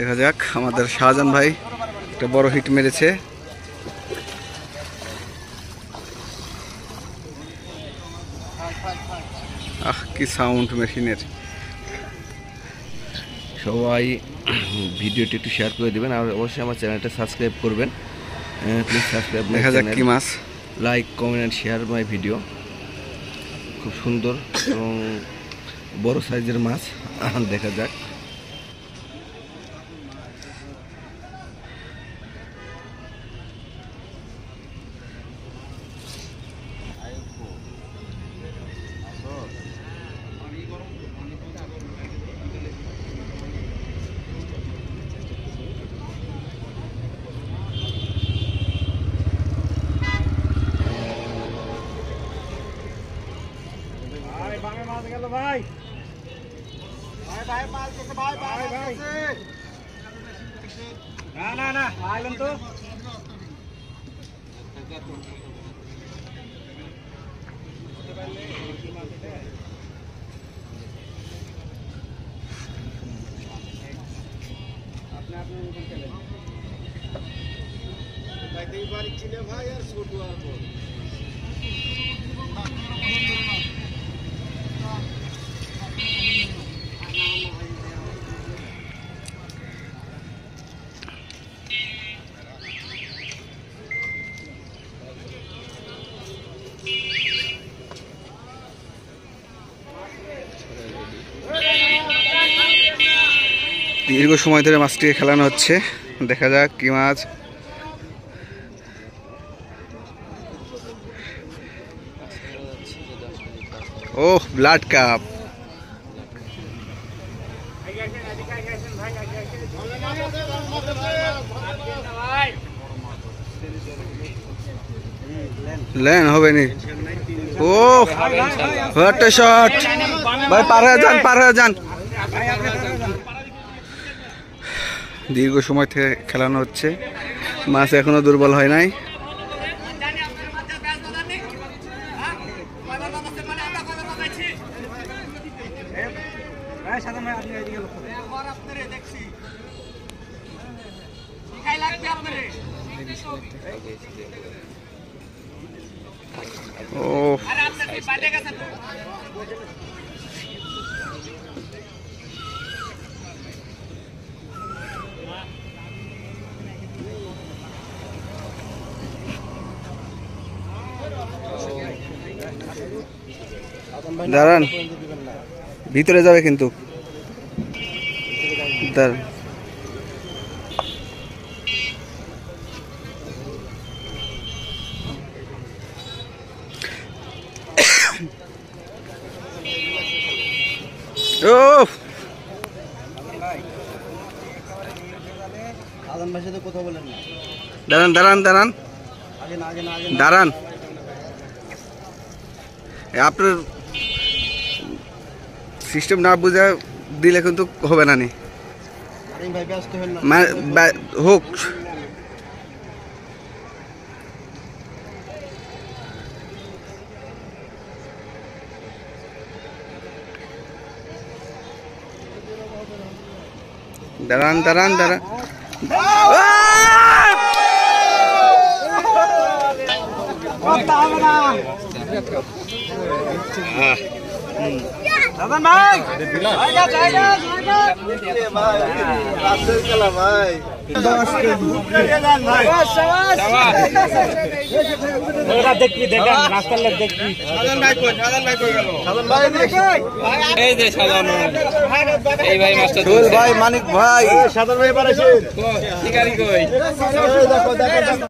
দেখা যাক আমাদের শাহজাহান ভাই একটা বড় হিট মেরেছে। কি সাউন্ড মেশিনের। সবাই ভিডিওটি একটু শেয়ার করে দেবেন আর অবশ্যই আমার চ্যানেলটা সাবস্ক্রাইব করবেন। Please subscribe. দেখা যাক কি মাছ। Like comment and share my video. খুব সুন্দর এবং বড় সাইজের মাছ। দেখা যাক। ভাই ভাই মাছ আছে ভাই ভাই ভাই না না না আইলেন তো আপনি আপনি মতন চলেন ভাই দেই বাড়ি ছিল ভাই আর ছোট আর বড় দীর্ঘ সময় ধরে মাছটিকে খেলানো হচ্ছে। দেখা যাক কি মাছ। ওহ, ব্লাড কাপ। লেন হবে নি। ও হোয়াট আ শট ভাই, পার হয়ে যান, পার হয়ে যান। দীর্ঘ সময় থেকে খেলানো হচ্ছে, মাছ এখনো দুর্বল হয় নাই। ও দাঁড়ান, ভিতরে যাবে কিন্তু। দাঁড়ান, দাঁড়ান দাঁড়ান দাঁড়ান দাঁড়ান। আপনার সিস্টেম না বুঝে দিলে কিন্তু হবে না। হোক দাঁড়ান দাঁড়ান দাঁড়ান। দাদান ভাই জায়গা জায়গা ভাই রাস্তার খেলা ভাই 10 কেজি ভাই ওরা দেখবি দেখেন রাস্তার লোক দেখবি। সাধারণ ভাই কই, সাধারণ ভাই কই গেল? সাধারণ ভাই এই যে সাধারণ এই ভাই মাস্টার চল ভাই, মানিক ভাই, সাধারণ ভাই পারেছেন শিকারি কই? দেখো দেখো